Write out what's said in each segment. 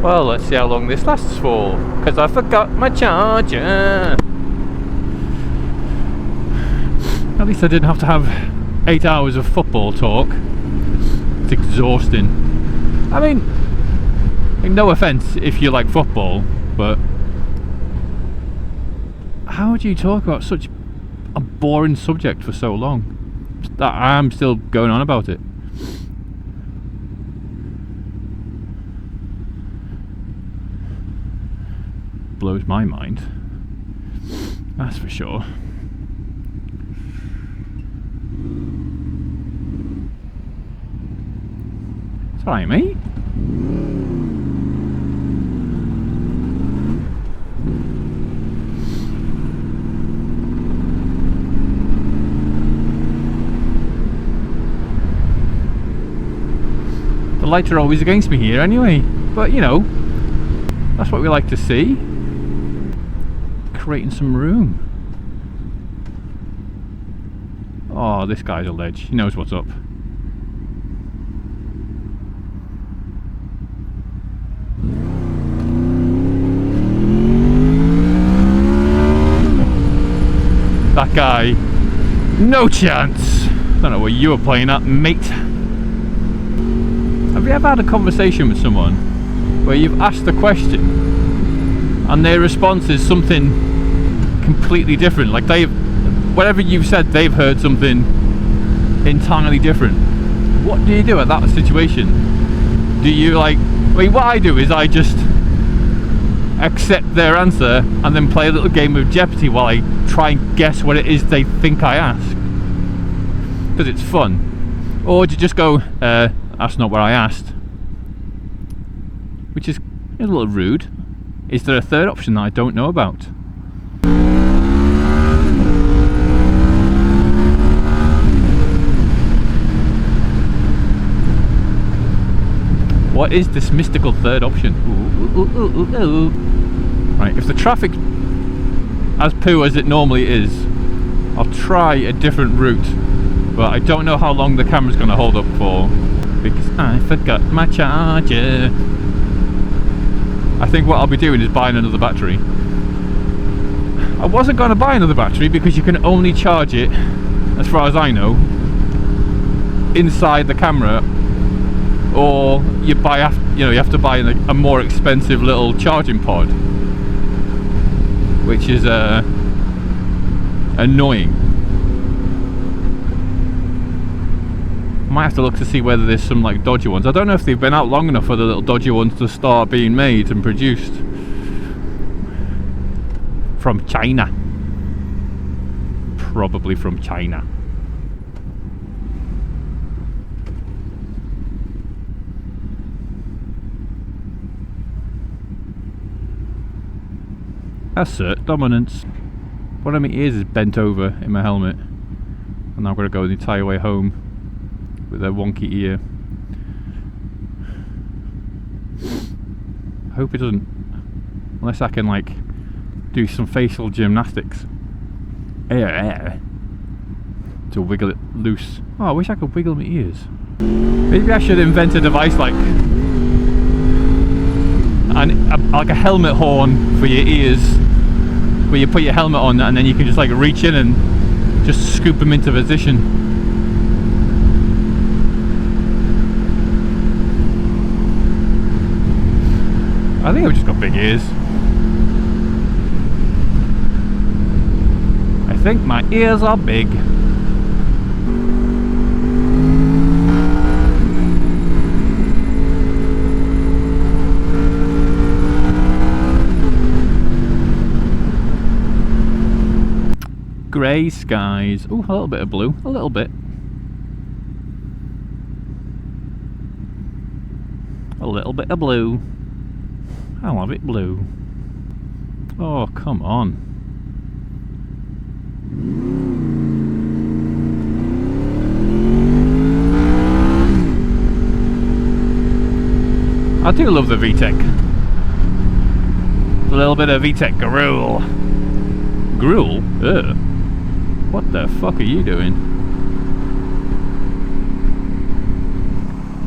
Well, let's see how long this lasts for, because I forgot my charger. At least I didn't have to have 8 hours of football talk. It's exhausting. I mean, no offence if you like football, but how do you talk about such a boring subject for so long that I'm still going on about it? Blows my mind, that's for sure. It's alright, mate. The lights are always against me here anyway, but you know, that's what we like to see. Creating some room. Oh, this guy's a ledge. He knows what's up. That guy, no chance. Don't know what you were playing at, mate. Have you ever had a conversation with someone where you've asked a question and their response is something completely different? Like whatever you've said, they've heard something entirely different. What do you do at that situation? Do you I mean, what I do is I just accept their answer and then play a little game of Jeopardy while I try and guess what it is they think I asked, because it's fun. Or do you just go, that's not what I asked, which is a little rude. Is there a third option that I don't know about? What is this mystical third option? Ooh. Right, if the traffic's as poo as it normally is, I'll try a different route, but I don't know how long the camera's going to hold up for, because I forgot my charger. I think what I'll be doing is buying another battery. I wasn't going to buy another battery because you can only charge it, as far as I know, inside the camera, or you have to buy a more expensive little charging pod, which is annoying. Might have to look to see whether there's some like dodgy ones. I don't know if they've been out long enough for the little dodgy ones to start being made and produced. From China. Probably from China. Assert dominance. One of my ears is bent over in my helmet, and I've got to go the entire way home with a wonky ear. I hope it doesn't, unless I can like do some facial gymnastics to wiggle it loose. Oh, I wish I could wiggle my ears. Maybe I should invent a device like a helmet horn for your ears, where you put your helmet on and then you can just like reach in and just scoop them into position. I think I've just got big ears. I think my ears are big. Grey skies. Oh, a little bit of blue. A little bit. A little bit of blue. I'll have it blue. Oh, come on. I do love the VTEC. A little bit of VTEC gruel. Gruel? Ugh. What the fuck are you doing?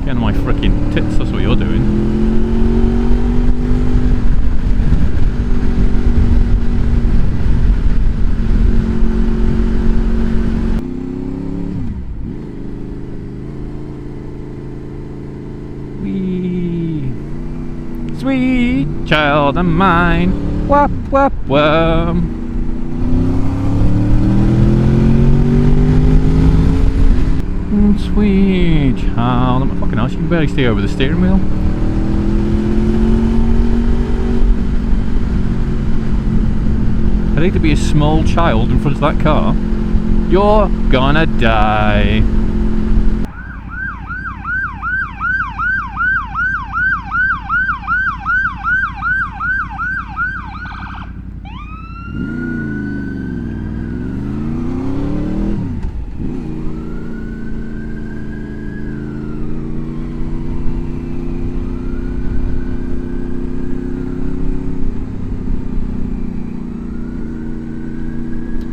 Getting my freaking tits, that's what you're doing. Sweet, sweet child of mine. Wap, wap, wap. Sweet child. I'm fucking hell, you can barely stay over the steering wheel. I need to be a small child in front of that car. You're gonna die.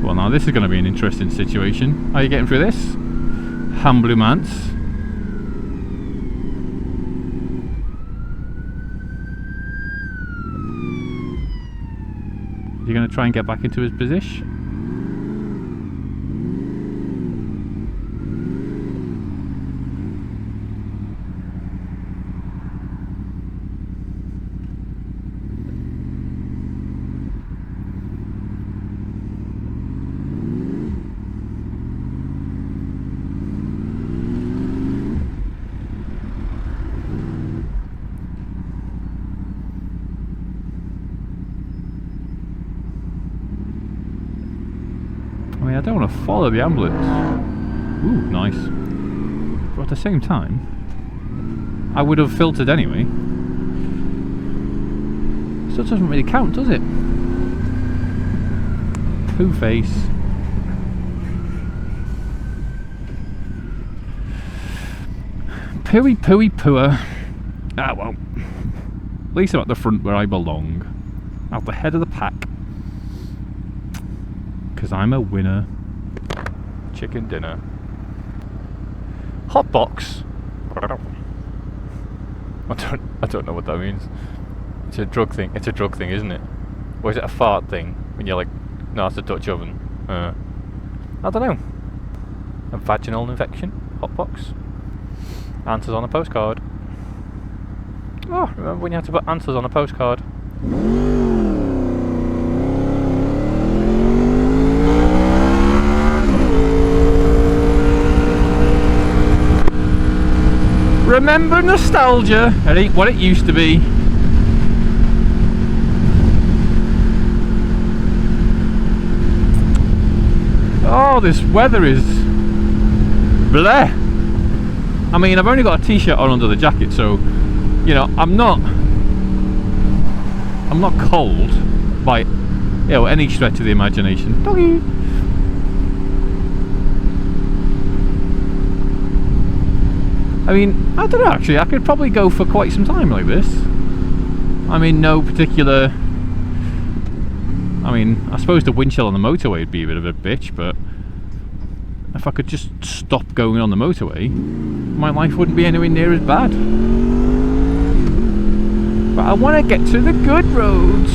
Well, now this is going to be an interesting situation. How are you getting through this? Hamblemans. You're going to try and get back into his position? I mean, I don't want to follow the ambulance. Ooh, nice. But at the same time, I would have filtered anyway. So it doesn't really count, does it? Poo face. Pooey pooey pooer. Ah well. At least I'm at the front where I belong. At the head of the pack. Because I'm a winner. Chicken dinner. Hot box. I don't know what that means. It's a drug thing. It's a drug thing, isn't it? Or is it a fart thing? When you're like, no, it's a Dutch oven. I don't know. A vaginal infection. Hot box. Answers on a postcard. Oh, remember when you had to put answers on a postcard? Remember nostalgia? It ain't what it used to be. Oh, this weather is bleh. I mean, I've only got a t-shirt on under the jacket, so you know, I'm not cold by, you know, any stretch of the imagination. Doggy. I mean, I don't know actually, I could probably go for quite some time like this. I mean, no particular... I mean, I suppose the wind chill on the motorway would be a bit of a bitch, but if I could just stop going on the motorway, my life wouldn't be anywhere near as bad. But I want to get to the good roads.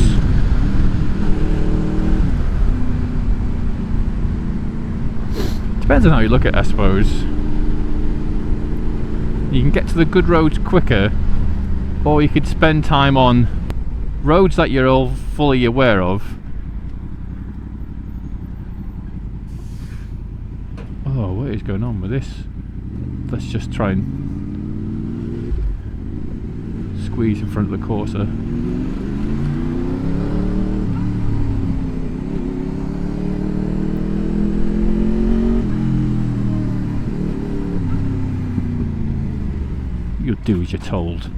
Depends on how you look at it, I suppose. You can get to the good roads quicker, or you could spend time on roads that you're all fully aware of. Oh, what is going on with this? Let's just try and squeeze in front of the Corsa. You'll do as you're told.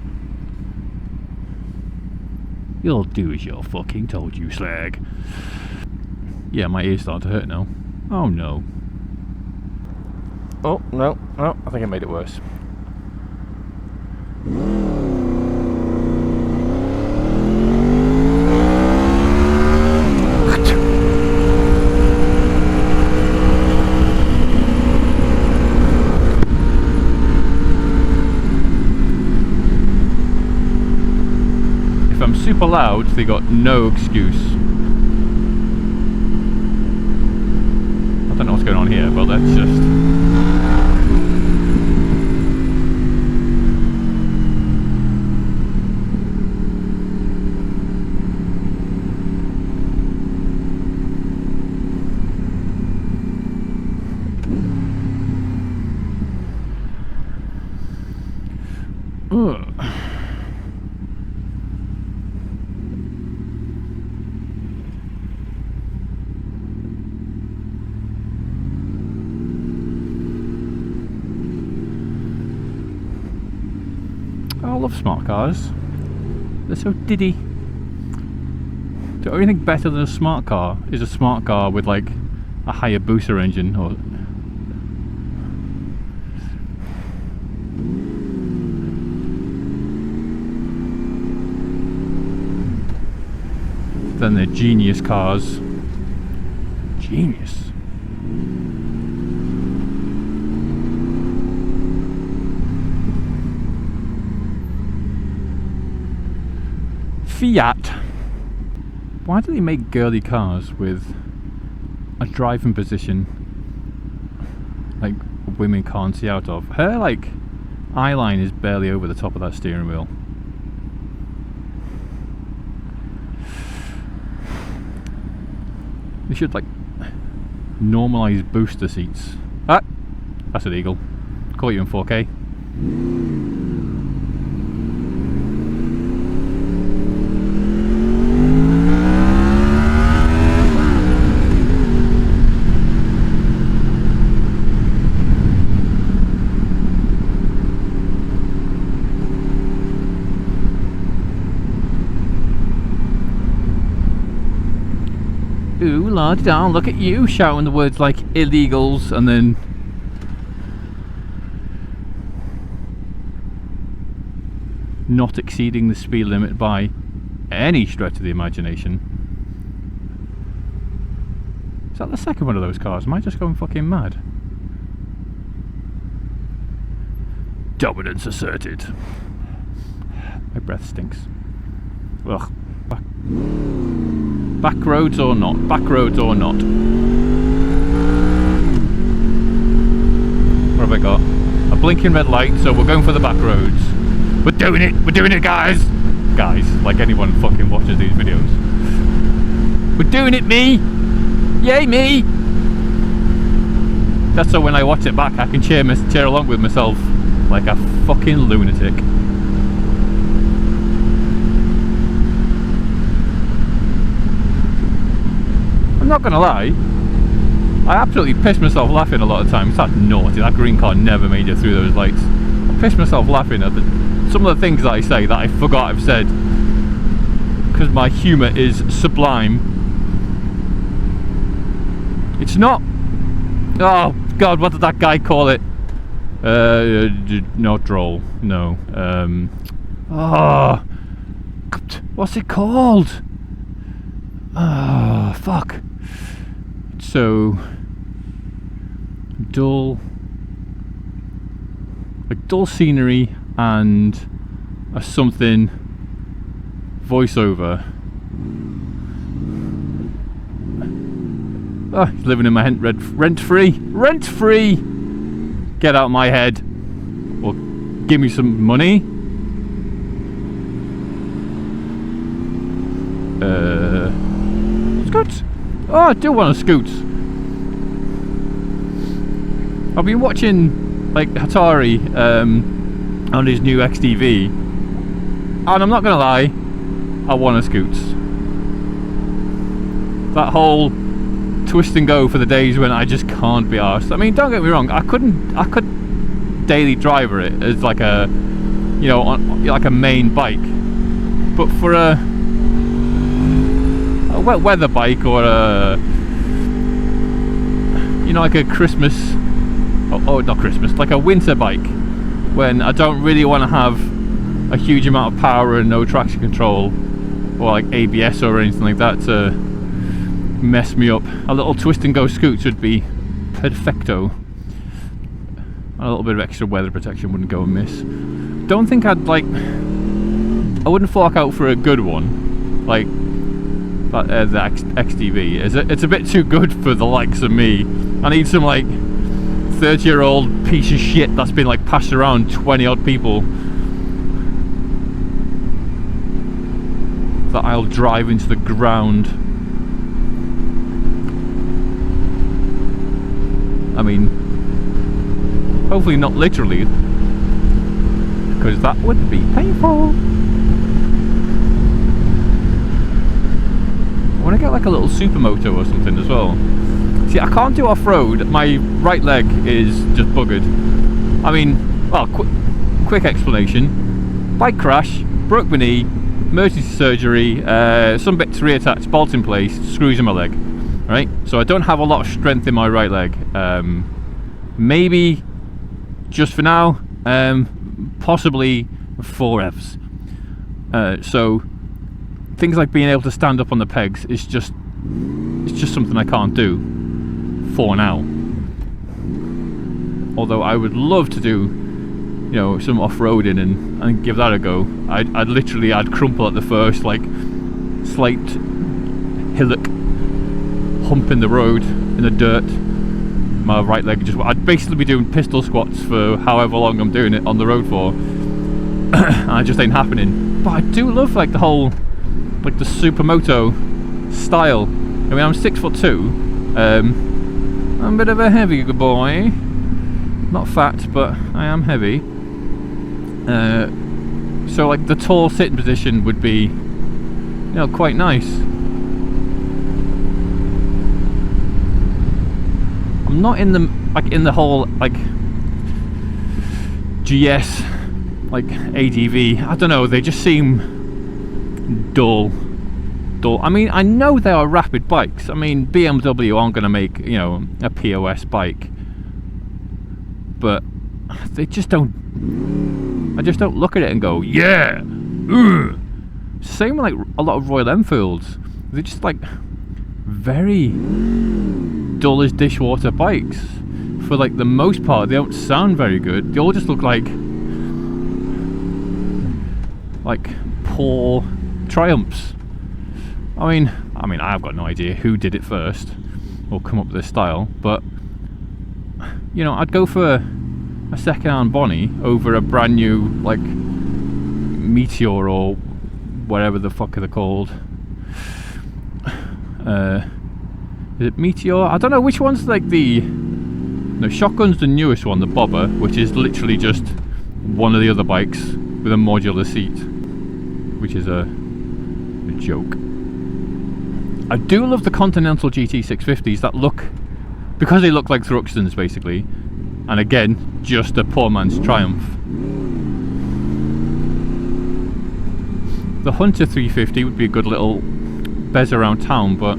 You'll do as you're fucking told, you slag. Yeah, my ear's starting to hurt now. Oh no. Oh, no, I think I made it worse. If I'm super loud, they got no excuse. I don't know what's going on here, but let's just... I love smart cars. They're so diddy. The only thing better than a smart car is a smart car with like a higher booster engine or than the genius cars. Genius. Fiat. Why do they make girly cars with a driving position like women can't see out of? Her like eyeline is barely over the top of that steering wheel. They should like normalise booster seats. Ah, that's illegal. Caught you in 4K. Ooh, lord, down, look at you shouting the words like illegals and then not exceeding the speed limit by any stretch of the imagination. Is that the second one of those cars? Am I just going fucking mad? Dominance asserted. My breath stinks. Ugh. Back roads or not? Back roads or not? What have I got? A blinking red light, so we're going for the back roads. We're doing it! We're doing it, guys! Guys, like anyone fucking watches these videos. We're doing it, me! Yay, me! That's so when I watch it back, I can cheer along with myself like a fucking lunatic. I'm not gonna lie, I absolutely pissed myself laughing a lot of times. That's naughty, that green car never made it through those lights. I pissed myself laughing at some of the things that I say that I forgot I've said, because my humour is sublime. It's not, oh god, what did that guy call it? Not droll, no. Oh, what's it called? Ah, fuck. So dull, like dull scenery and a something voiceover. Ah, he's living in my head, rent free. Get out of my head, or give me some money. Scoots. Oh, I do want to scoot. I've been watching like Hatari on his new XDV, and I'm not gonna lie, I want to scoot. That whole twist and go for the days when I just can't be arsed. I mean, don't get me wrong, I could daily driver it as like a, you know, like a main bike, but for a wet weather bike or a, you know, like a Christmas, oh not Christmas, like a winter bike, when I don't really want to have a huge amount of power and no traction control or like ABS or anything like that to mess me up. A little twist and go scoot would be perfecto. A little bit of extra weather protection wouldn't go amiss. Don't think I'd like, I wouldn't fork out for a good one like that, the XDV. It's a bit too good for the likes of me. I need some like 30-year-old piece of shit that's been like passed around 20 odd people that I'll drive into the ground. I mean, hopefully not literally. because that would be painful. I want to get like a little supermoto or something as well. See, I can't do off-road. My right leg is just buggered. I mean, well, quick explanation. Bike crash, broke my knee, emergency surgery, some bits reattached, bolt in place, screws in my leg. Right? So I don't have a lot of strength in my right leg. Maybe just for now, possibly forevs. So things like being able to stand up on the pegs is just, it's just something I can't do for now. Although I would love to do, you know, some off-roading and give that a go. I'd crumple at the first like slight hillock hump in the road in the dirt. My right leg I'd basically be doing pistol squats for however long I'm doing it on the road for. And it just ain't happening. But I do love like the whole, like the supermoto style. I mean, I'm 6'2". I'm a bit of a heavy boy. Not fat, but I am heavy. So like the tall sitting position would be, you know, quite nice. I'm not in the whole like GS like ADV. I don't know, they just seem dull. I mean, I know they are rapid bikes. I mean, BMW aren't going to make, you know, a POS bike, but they just don't. I just don't look at it and go, yeah. Ugh. Same with like a lot of Royal Enfields. They're just like very dull as dishwater bikes. For like the most part, they don't sound very good. They all just look like poor Triumphs. I mean, I've got no idea who did it first or come up with this style, but you know, I'd go for a second-hand Bonnie over a brand new like Meteor or whatever the fuck are they called. Is it Meteor? I don't know which one's like the. No, Shotgun's the newest one, the Bobber, which is literally just one of the other bikes with a modular seat, which is a joke. I do love the Continental GT 650s that look, because they look like Thruxtons basically, and again, just a poor man's Triumph. The Hunter 350 would be a good little bez around town, but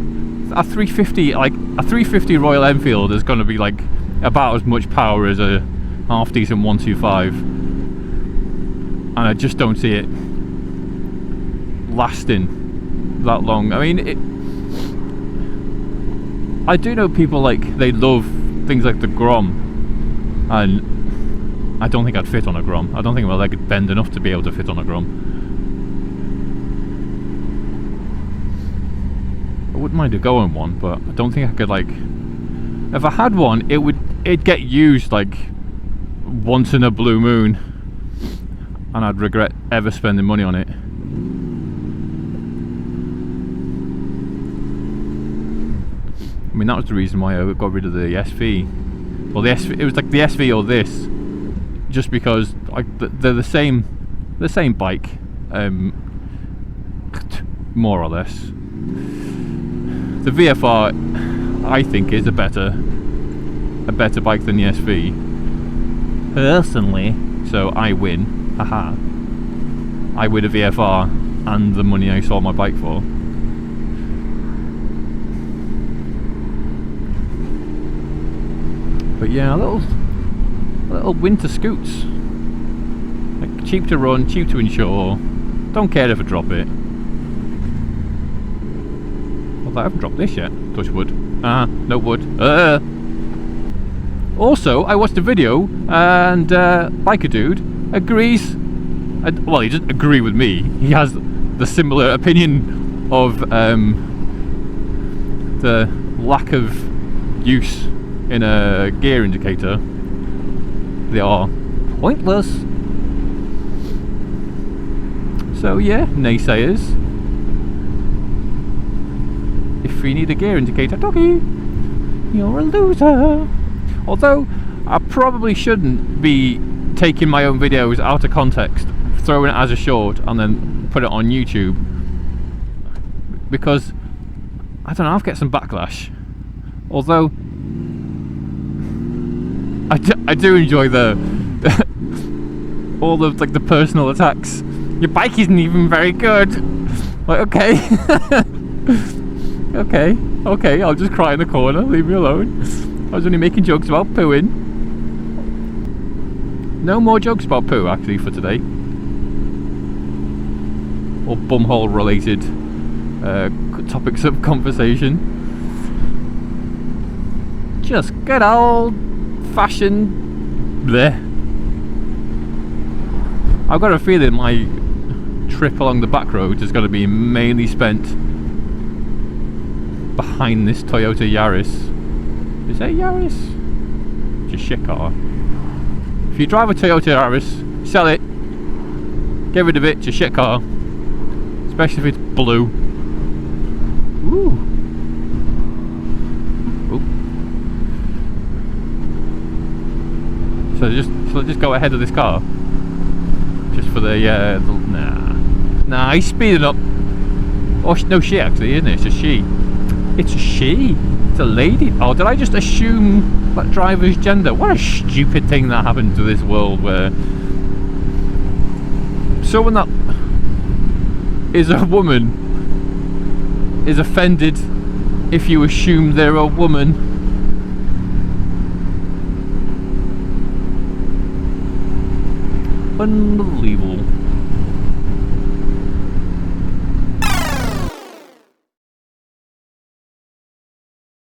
a 350, like a 350 Royal Enfield is going to be like about as much power as a half decent 125, and I just don't see it lasting that long. I mean, I do know people like, they love things like the Grom, and I don't think I'd fit on a Grom. I don't think my leg would bend enough to be able to fit on a Grom. I wouldn't mind a go on one, but I don't think I could, like, if I had one, it'd get used like once in a blue moon, and I'd regret ever spending money on it. I mean, that was the reason why I got rid of the SV. Well, the SV, it was like the SV or this, just because like they're the same bike, more or less. The VFR, I think, is a better bike than the SV, personally. So I win, haha. I win a VFR and the money I sold my bike for. But yeah, little winter scoots, like cheap to run, cheap to insure. Don't care if I drop it. Well, I haven't dropped this yet. Touch wood. No wood. Also, I watched a video and biker dude agrees. Well, he doesn't agree with me. He has the similar opinion of the lack of use in a gear indicator. They are pointless. So yeah, naysayers. If you need a gear indicator, doggy, you're a loser. Although I probably shouldn't be taking my own videos out of context, throwing it as a short, and then put it on YouTube, because I don't know, I'll get some backlash. Although I do enjoy the all the like the personal attacks. Your bike isn't even very good. Like, okay. okay, I'll just cry in the corner, leave me alone. I was only making jokes about pooing. No more jokes about poo actually for today. Or bumhole related topics of conversation. Just good old fashioned bleh. I've got a feeling my trip along the back roads is going to be mainly spent behind this Toyota Yaris. Is that Yaris? It's a shit car. If you drive a Toyota Yaris, sell it, get rid of it, it's a shit car. Especially if it's blue. Ooh. Ooh. So just go ahead of this car? Just for the nah, he's speeding up. Oh no, she actually, isn't it? It's a she. It's a she. It's a lady. Oh, did I just assume that driver's gender? What a stupid thing that happened to this world, where someone that is a woman is offended if you assume they're a woman. Unbelievable.